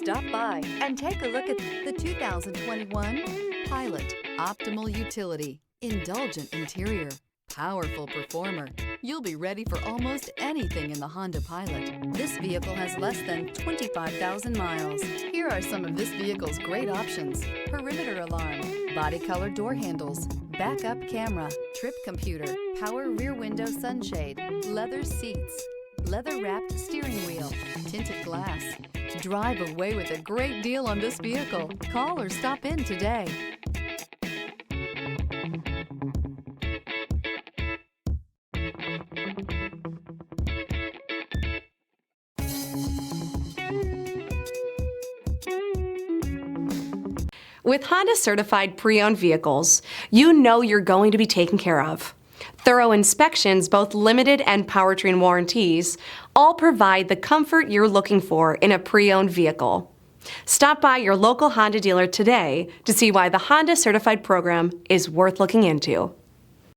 Stop by and take a look at the 2021 Pilot. Optimal utility, indulgent interior, powerful performer. You'll be ready for almost anything in the Honda Pilot. This vehicle has less than 25,000 miles. Here are some of this vehicle's great options: perimeter alarm, body color door handles, backup camera, trip computer, power rear window sunshade, leather seats, leather-wrapped steering wheel, tinted glass. Drive away with a great deal on this vehicle. Call or stop in today. With Honda certified pre-owned vehicles, you know you're going to be taken care of. Thorough inspections, both limited and powertrain warranties, all provide the comfort you're looking for in a pre-owned vehicle. Stop by your local Honda dealer today to see why the Honda certified program is worth looking into.